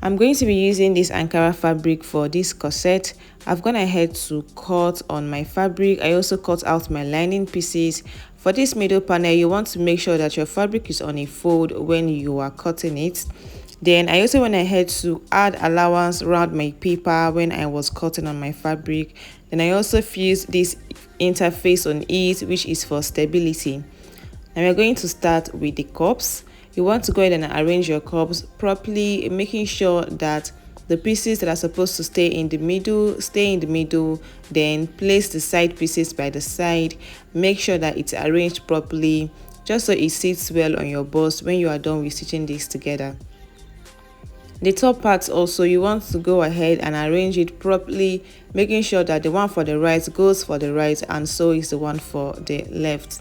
I'm going to be using this Ankara fabric for this corset. I've gone ahead to cut on my fabric. I also cut out my lining pieces. For this middle panel, you want to make sure that your fabric is on a fold when you are cutting it. Then I also went ahead to add allowance around my paper when I was cutting on my fabric. Then I also fused this interface on it, which is for stability. Now we're going to start with the cups. You want to go ahead and arrange your cups properly, making sure that the pieces that are supposed to stay in the middle, then place the side pieces by the side. Make sure that it's arranged properly, just so it sits well on your bust when you are done with stitching this together. The top parts also, you want to go ahead and arrange it properly, making sure that the one for the right goes for the right, and so is the one for the left.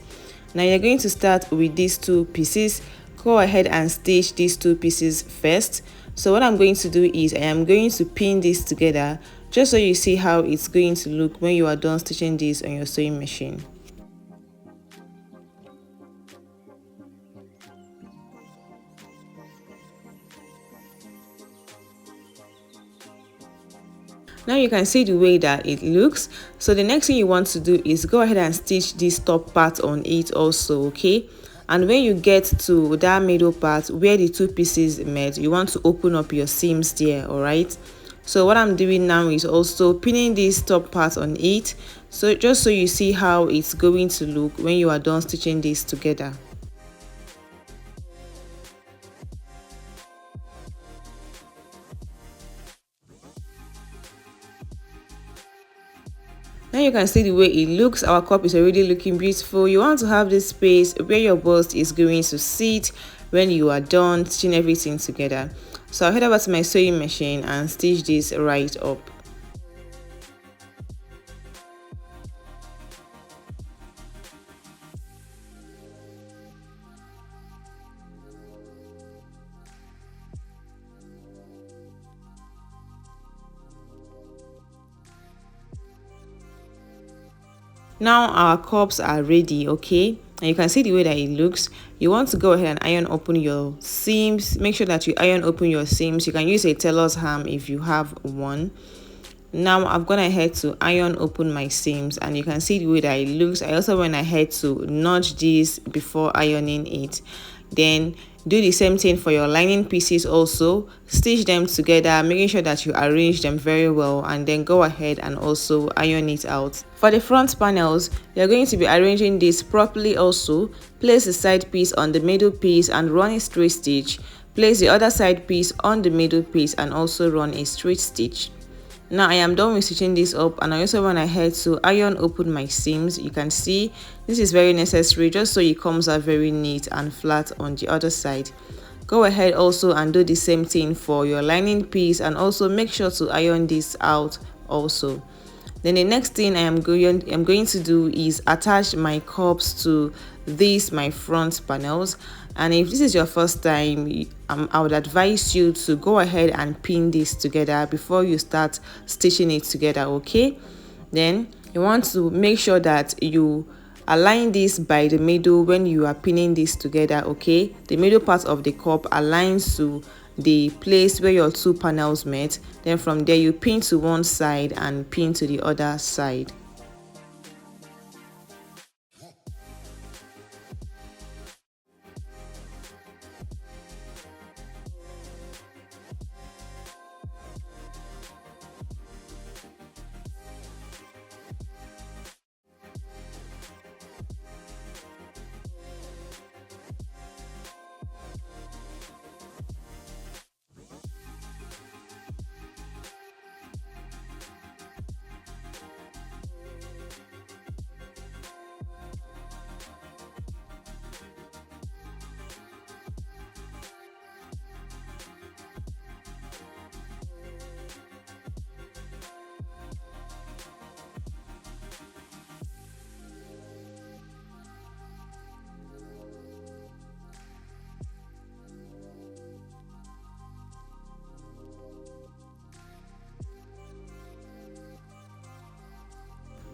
Now you're going to start with these two pieces. Go ahead and stitch these two pieces first. So what I'm going to do is I am going to pin this together, just so you see how it's going to look when you are done stitching this on your sewing machine. Now you can see the way that it looks. So the next thing you want to do is go ahead and stitch this top part on it also, okay? And when you get to that middle part where the two pieces met, you want to open up your seams there, all right? So what I'm doing now is also pinning this top part on it, so just so you see how it's going to look when you are done stitching this together. Now you can see the way it looks. Our cup is already looking beautiful. You want to have this space where your bust is going to sit when you are done stitching everything together. So I'll head over to my sewing machine and stitch this right up. Now our cups are ready, okay? And you can see the way that it looks. You want to go ahead and iron open your seams. Make sure that you iron open your seams. You can use a tailor's ham if you have one. Now I've gone ahead to iron open my seams, and you can see the way that it looks. I also went ahead to notch this before ironing it. Then do the same thing for your lining pieces also. Stitch them together, making sure that you arrange them very well, and then go ahead and also iron it out. For the front panels, you're going to be arranging this properly also. Place the side piece on the middle piece and run a straight stitch. Place the other side piece on the middle piece and also run a straight stitch. Now I am done with stitching this up, and I also went ahead to iron open my seams. You can see this is very necessary, just so it comes out very neat and flat on the other side. Go ahead also and do the same thing for your lining piece, and also make sure to iron this out also. Then the next thing I'm going to do is attach my cups to these my front panels. And if this is your first time, I would advise you to go ahead and pin this together before you start stitching it together, okay? Then you want to make sure that you align this by the middle when you are pinning this together, okay? The middle part of the cup aligns to the place where your two panels met. Then from there you pin to one side and pin to the other side.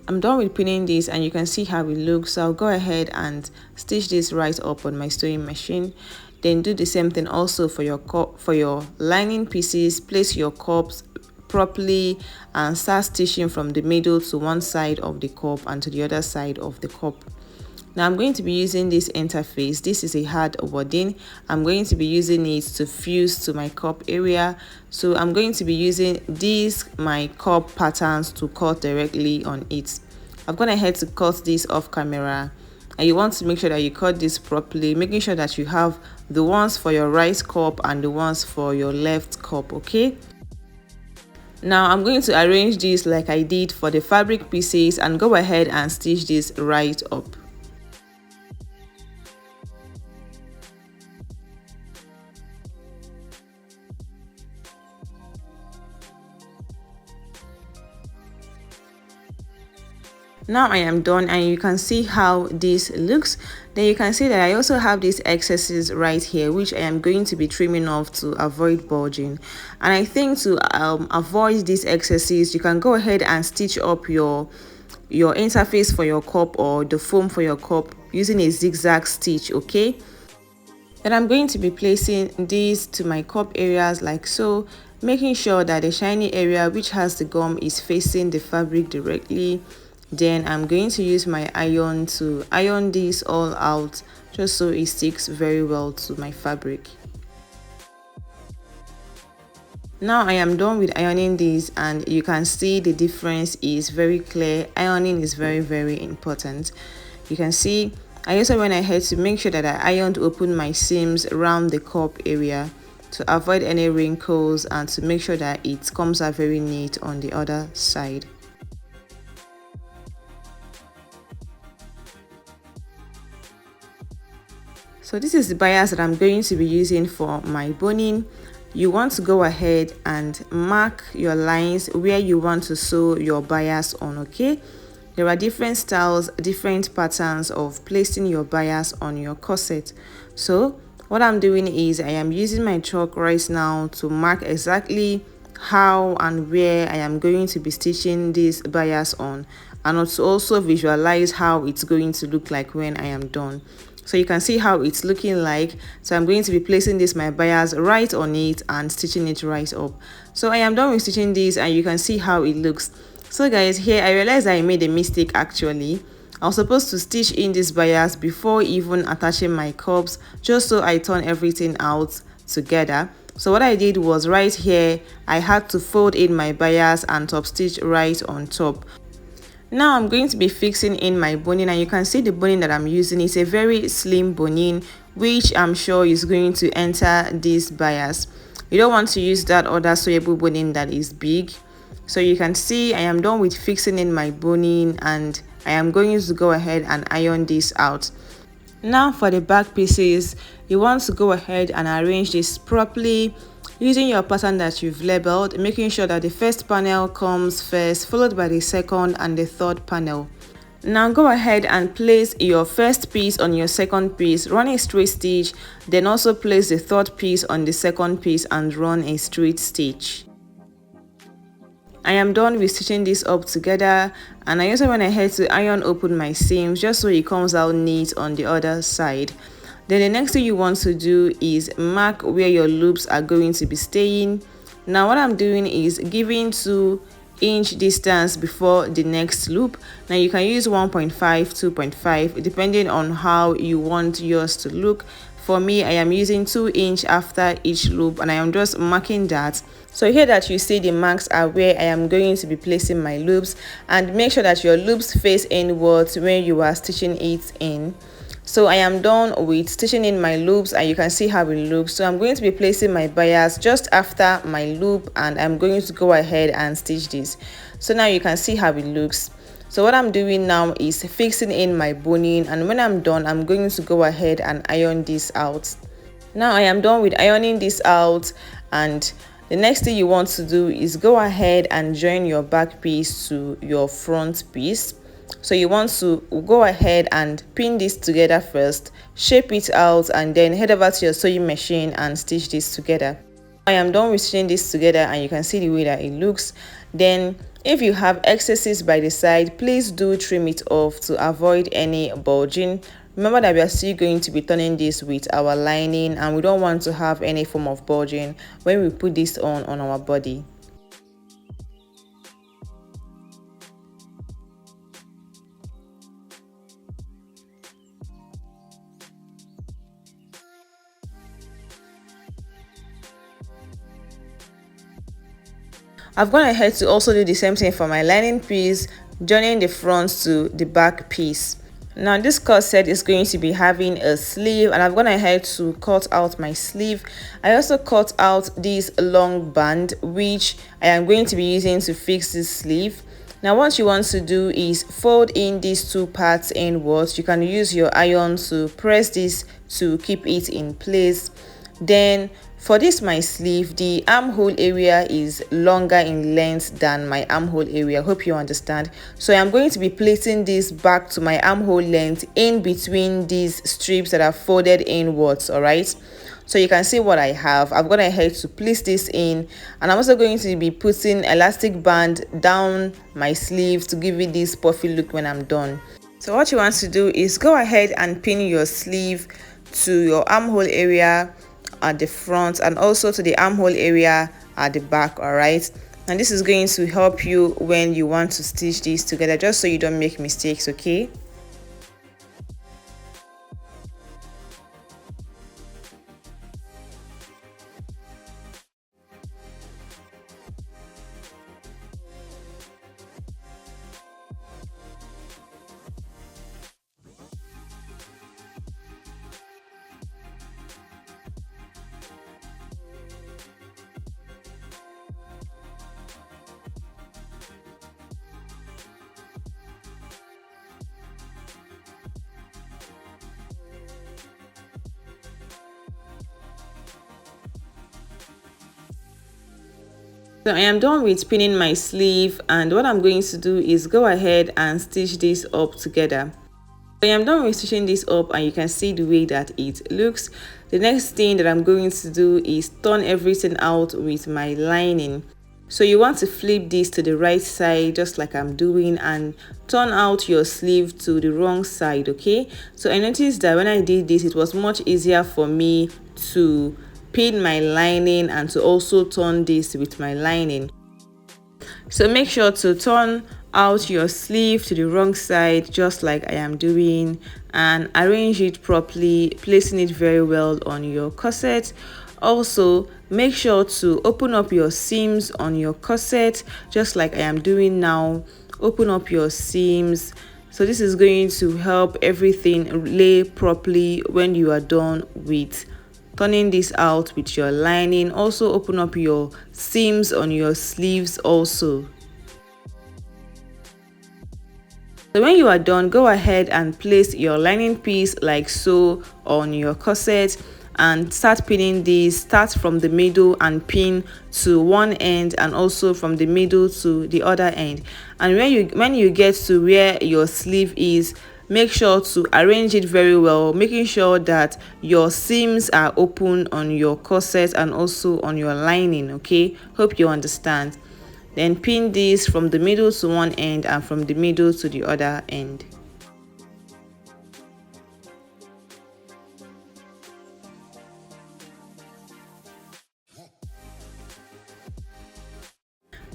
I'm done with pinning this, and you can see how it looks. So I'll go ahead and stitch this right up on my sewing machine. Then do the same thing also for your cup, for your lining pieces. Place your cups properly and start stitching from the middle to one side of the cup and to the other side of the cup. Now I'm going to be using this interface. This is a hard wording. I'm going to be using it to fuse to my cup area. So I'm going to be using these my cup patterns to cut directly on it. I've gone ahead to cut this off camera, and you want to make sure that you cut this properly, making sure that you have the ones for your right cup and the ones for your left cup. Okay, now I'm going to arrange this like I did for the fabric pieces and go ahead and stitch this right up. Now I am done, and you can see how this looks. Then you can see that I also have these excesses right here, which I am going to be trimming off to avoid bulging. And I think to avoid these excesses, you can go ahead and stitch up your interface for your cup or the foam for your cup using a zigzag stitch. Okay, then I'm going to be placing these to my cup areas like so, making sure that the shiny area which has the gum is facing the fabric directly. Then I'm going to use my iron to iron this all out just so it sticks very well to my fabric. Now I am done with ironing this, and you can see the difference is very clear. Ironing is very important. You can see I also went ahead to make sure that I ironed open my seams around the cup area to avoid any wrinkles and to make sure that it comes out very neat on the other side. So this is the bias that I'm going to be using for my boning. You want to go ahead and mark your lines where you want to sew your bias on. Okay, there are different styles, different patterns of placing your bias on your corset. So what I'm doing is I am using my chalk right now to mark exactly how and where I am going to be stitching this bias on, and to also visualize how it's going to look like when I am done. So you can see how it's looking like. So I'm going to be placing this my bias right on it and stitching it right up. So I am done with stitching this, and you can see how it looks. So guys, here I realized I made a mistake. Actually, I was supposed to stitch in this bias before even attaching my cups, just so I turn everything out together. So what I did was right here I had to fold in my bias and top stitch right on top. Now I'm going to be fixing in my boning, and you can see the boning that I'm using is a very slim boning, which I'm sure is going to enter this bias. You don't want to use that other sewable boning that is big. So you can see I am done with fixing in my boning, and I am going to go ahead and iron this out. Now for the back pieces, you want to go ahead and arrange this properly using your pattern that you've labeled, making sure that the first panel comes first, followed by the second and the third panel. Now go ahead and place your first piece on your second piece, run a straight stitch, then also place the third piece on the second piece and run a straight stitch. I am done with stitching this up together, and I also went ahead to iron open my seams just so it comes out neat on the other side. Then the next thing you want to do is mark where your loops are going to be staying. Now what I'm doing is giving 2-inch distance before the next loop. Now you can use 1.5, 2.5 depending on how you want yours to look. For me, I am using 2-inch after each loop, and I am just marking that. So here that you see the marks are where I am going to be placing my loops, and make sure that your loops face inwards when you are stitching it in. So I am done with stitching in my loops, and you can see how it looks. So I'm going to be placing my bias just after my loop, and I'm going to go ahead and stitch this. So now you can see how it looks. So what I'm doing now is fixing in my boning, and when I'm done, I'm going to go ahead and iron this out. Now I am done with ironing this out, and the next thing you want to do is go ahead and join your back piece to your front piece. So you want to go ahead and pin this together first, shape it out, and then head over to your sewing machine and stitch this together. I am done with stitching this together, and you can see the way that it looks. Then if you have excesses by the side, please do trim it off to avoid any bulging. Remember that we are still going to be turning this with our lining, and we don't want to have any form of bulging when we put this on our body. I've gone ahead to also do the same thing for my lining piece, joining the front to the back piece. Now this corset is going to be having a sleeve, and I've gone ahead to cut out my sleeve. I also cut out this long band which I am going to be using to fix this sleeve. Now what you want to do is fold in these two parts inwards. You can use your iron to press this to keep it in place. Then for this my sleeve, the armhole area is longer in length than my armhole area. Hope you understand. So I'm going to be placing this back to my armhole length in between these strips that are folded inwards. All right, so you can see what I have. I've gone ahead to place this in, and I'm also going to be putting elastic band down my sleeve to give it this puffy look when I'm done. So what you want to do is go ahead and pin your sleeve to your armhole area at the front and also to the armhole area at the back. All right, and this is going to help you when you want to stitch these together, just so you don't make mistakes. Okay, so I am done with pinning my sleeve, and what I'm going to do is go ahead and stitch this up together. So I am done with stitching this up, and you can see the way that it looks. The next thing that I'm going to do is turn everything out with my lining. So you want to flip this to the right side, just like I'm doing, and turn out your sleeve to the wrong side. Okay, so I noticed that when I did this, it was much easier for me to pin my lining and to also turn this with my lining. So make sure to turn out your sleeve to the wrong side, just like I am doing, and arrange it properly, placing it very well on your corset. Also make sure to open up your seams on your corset, just like I am doing now. Open up your seams. So this is going to help everything lay properly when you are done with turning this out with your lining. Also open up your seams on your sleeves also. So when you are done, go ahead and place your lining piece like so on your corset and start pinning this. Start from the middle and pin to one end, and also from the middle to the other end. And when you get to where your sleeve is, make sure to arrange it very well, making sure that your seams are open on your corset and also on your lining. Okay, hope you understand. Then pin this from the middle to one end and from the middle to the other end.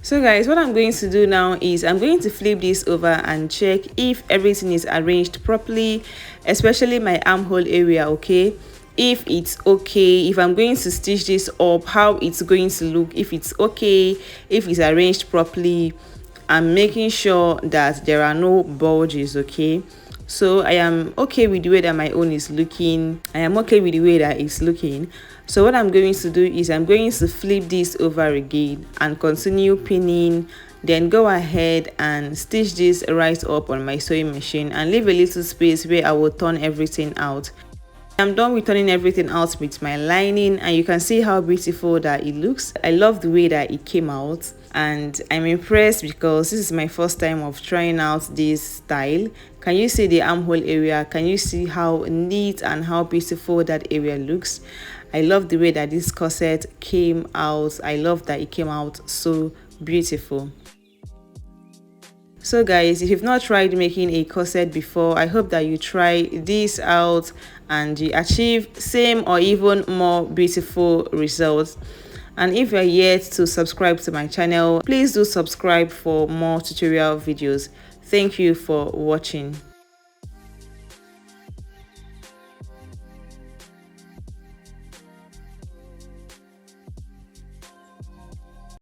So guys, what I'm going to do now is I'm going to flip this over and check if everything is arranged properly, especially my armhole area. Okay, if it's okay, if I'm going to stitch this up, how it's going to look, if it's okay, if it's arranged properly. I'm making sure that there are no bulges. Okay, so I am okay with the way that my own is looking. I am okay with the way that it's looking. So what I'm going to do is I'm going to flip this over again and continue pinning. Then go ahead and stitch this right up on my sewing machine and leave a little space where I will turn everything out. I'm done with turning everything out with my lining, and you can see how beautiful that it looks. I love the way that it came out, and I'm impressed because this is my first time of trying out this style. Can you see the armhole area? Can you see how neat and how beautiful that area looks? I love the way that this corset came out. I love that it came out so beautiful. So guys, if you've not tried making a corset before, I hope that you try this out and you achieve same or even more beautiful results. And if you're yet to subscribe to my channel, please do subscribe for more tutorial videos. Thank you for watching.